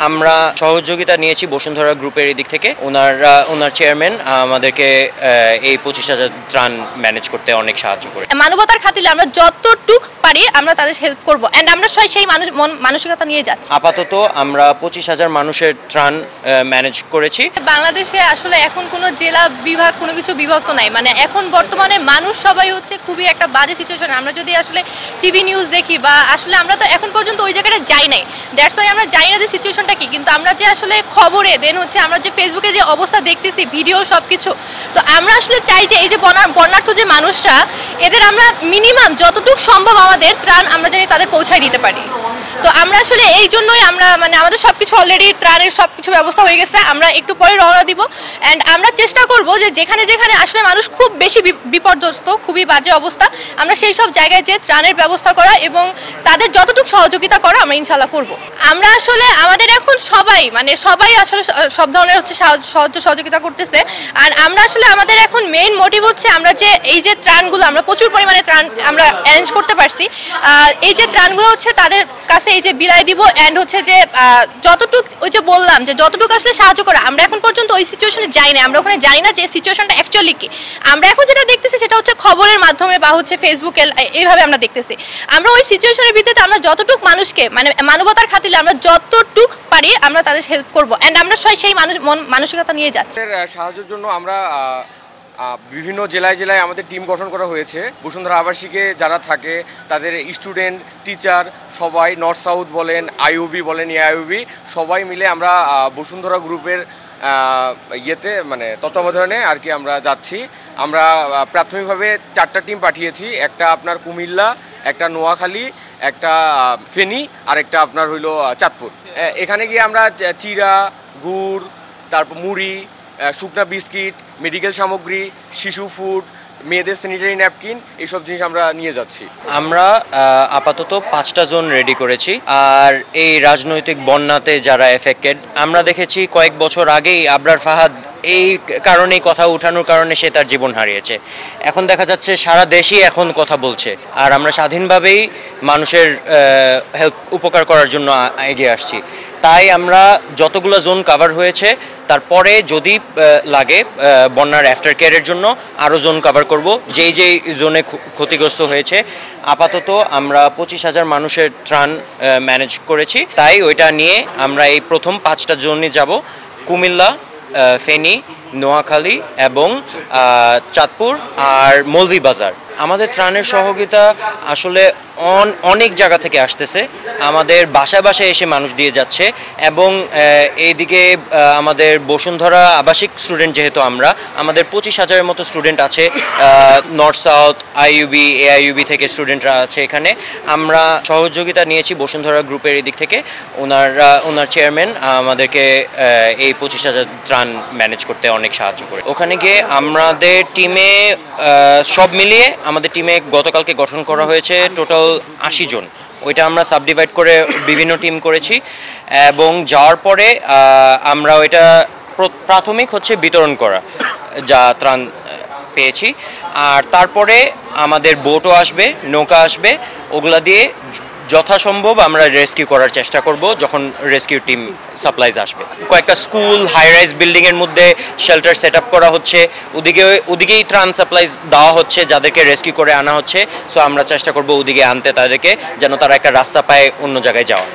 আমরা সহযোগিতা নিয়েছি বসুন্ধরা গ্রুপের দিক থেকে। ওনার চেয়ারম্যান আমাদেরকে এই 25,000 ত্রাণ ম্যানেজ করতে অনেক সাহায্য করে। মানবতার খাতিরে আমরা যতটুকু পারি আমরা তাদের হেল্প করব এন্ড আমরা সেই মানসিকতা নিয়ে যাচ্ছি। আপাতত আমরা 25,000 মানুষের ত্রাণ ম্যানেজ করেছি। বাংলাদেশে আসলে এখন কোনো জেলা বিভাগ কোনো কিছু বিভক্ত নাই, মানে এখন বর্তমানে মানুষ সবাই হচ্ছে খুবই একটা বাজে সিচুয়েশন। আমরা যদি আসলে টিভি নিউজ দেখি বা আসলে আমরা তো এখন পর্যন্ত ওই জায়গাটা যাই নাই, দ্যাটস ওয়াই আমরা জানি না যে সিচুয়েশনটা কি। কিন্তু আমরা যে আসলে খবরে দেন হচ্ছে আমরা যে ফেসবুকে যে অবস্থা দেখতেছি, ভিডিও সব কিছু, তো আমরা আসলে চাই যে এই যে বন্যার্থ যে মানুষরা, এদের আমরা মিনিমাম যতটুকু সম্ভব আমাদের ত্রাণ আমরা জানি তাদের পৌঁছায় দিতে পারি। তো আমরা আসলে এই জন্যই আমরা মানে আমাদের সবকিছু অলরেডি ত্রাণের সবকিছু ব্যবস্থা হয়ে গেছে। আমরা একটু পরে রওনা দিব অ্যান্ড আমরা চেষ্টা করব যে যেখানে যেখানে আসলে মানুষ খুব বেশি বিপর্যস্ত, খুবই বাজে অবস্থা, আমরা সেই সব জায়গায় যে ত্রাণের ব্যবস্থা করা এবং তাদের যতটুকু সহযোগিতা করা আমরা ইনশাল্লাহ করব। আমরা আসলে আমাদের এখন সবাই আসলে সব ধরনের হচ্ছে সাহায্য সহযোগিতা করতেছে। আর আমরা আসলে আমাদের এখন মেইন মোটিভ হচ্ছে আমরা যে এই যে ত্রাণগুলো আমরা প্রচুর পরিমাণে ত্রাণ আমরা অ্যারেঞ্জ করতে পারছি, এই যে ত্রাণগুলো হচ্ছে তাদের কাছে এই যে বিলাই দিব অ্যান্ড হচ্ছে যে যতটুক ওই যে বললাম যে যতটুকু আসলে সাহায্য করা। আমরা এখন পর্যন্ত ওই সিচুয়েশনে যাই না, আমরা ওখানে জানি না যে সিচুয়েশনটা অ্যাকচুয়ালি কি। আমরা এখন যেটা দেখতেছি সেটা হচ্ছে খবরের মাধ্যমে বা হচ্ছে ফেসবুকে এইভাবে আমরা দেখতেছি। আমরা ওই সিচুয়েশনের ভিত্তিতে আমরা যতটুকু মানুষকে মানে মানবতার খাতিরে আমরা যতটুকু পারি আমরা তাদের হেল্প করব অ্যান্ড আমরা সেই মানসিকতা নিয়ে যাচ্ছি। সাহায্যের জন্য আমরা বিভিন্ন জেলায় জেলায় আমাদের টিম গঠন করা হয়েছে। বসুন্ধরা আবাসিকে যারা থাকে তাদের স্টুডেন্ট, টিচার সবাই, নর্থ সাউথ বলেন, আইওবি বলেন, এআইওবি সবাই মিলে আমরা বসুন্ধরা গ্রুপের ইয়েতে মানে তত্ত্বাবধানে আর কি আমরা যাচ্ছি। আমরা প্রাথমিকভাবে 4টা টিম পাঠিয়েছি, একটা আপনার কুমিল্লা, একটা নোয়াখালী, একটা ফেনী আর একটা আপনার হইলো চাঁদপুর। এখানে গিয়ে আমরা চিরা, গুড়, তারপর মুড়ি, শুকনা বিস্কিট, মেডিকেল সামগ্রী, শিশু ফুড, মেয়েদের স্যানিটারি ন্যাপকিন এইসব জিনিস আমরা নিয়ে যাচ্ছি। আমরা আপাতত 5টা জোন রেডি করেছি। আর এই রাজনৈতিক বন্যাতে যারা এফেক্টেড, আমরা দেখেছি কয়েক বছর আগেই আবরার ফাহাদ এই কারণেই কথা উঠানোর কারণে সে তার জীবন হারিয়েছে। এখন দেখা যাচ্ছে সারা দেশই এখন কথা বলছে, আর আমরা স্বাধীনভাবেই মানুষের উপকার করার জন্য এগিয়ে আসছি। তাই আমরা যতগুলো জোন কভার হয়েছে তারপরে যদি লাগে বন্যার আফটার কেয়ারের জন্য আরও জোন কভার করব, যেই জোনে ক্ষতিগ্রস্ত হয়েছে। আপাতত আমরা 25,000 মানুষের ত্রাণ ম্যানেজ করেছি, তাই ওইটা নিয়ে আমরা এই প্রথম 5টা জোনে যাব: কুমিল্লা, ফেনী, নোয়াখালী এবং চাঁদপুর আর মৌলভীবাজার। আমাদের ত্রাণের সহযোগিতা আসলে অনেক জায়গা থেকে আসতেছে, আমাদের বাসায় বাসায় এসে মানুষ দিয়ে যাচ্ছে। এবং এইদিকে আমাদের বসুন্ধরা আবাসিক স্টুডেন্ট যেহেতু আমাদের 25,000-এর মতো স্টুডেন্ট আছে, নর্থ সাউথ, আইইউবি, এআইইউবি থেকে স্টুডেন্টরা আছে এখানে। আমরা সহযোগিতা নিয়েছি বসুন্ধরা গ্রুপের দিক থেকে। ওনার চেয়ারম্যান আমাদেরকে এই 25,000 ত্রাণ ম্যানেজ করতে অনেক সাহায্য করে। ওখানে গিয়ে আমাদের টিমে সব মিলিয়ে আমাদের টিমে গতকালকে গঠন করা হয়েছে টোটাল 80 জন। ওইটা আমরা সাবডিভাইড করে বিভিন্ন টিম করেছি এবং যাওয়ার পরে আমরা ওইটা প্রাথমিক হচ্ছে বিতরণ করা যা ত্রাণ পেয়েছি। আর তারপরে আমাদের বোটও আসবে, নৌকা আসবে, ওগুলা দিয়ে যথাসম্ভব আমরা রেস্কিউ করার চেষ্টা করব যখন রেস্কিউ টিম সাপ্লাইজ আসবে। কয়েকটা স্কুল, হাই রাইজ বিল্ডিংয়ের মধ্যে শেল্টার সেট আপ করা হচ্ছে, ওদিকেই ত্রাণ সাপ্লাইজ দেওয়া হচ্ছে, যাদেরকে রেস্কিউ করে আনা হচ্ছে। সো আমরা চেষ্টা করব ওদিকে আনতে তাদেরকে, যেন তারা একটা রাস্তা পায় অন্য জায়গায় যাওয়া।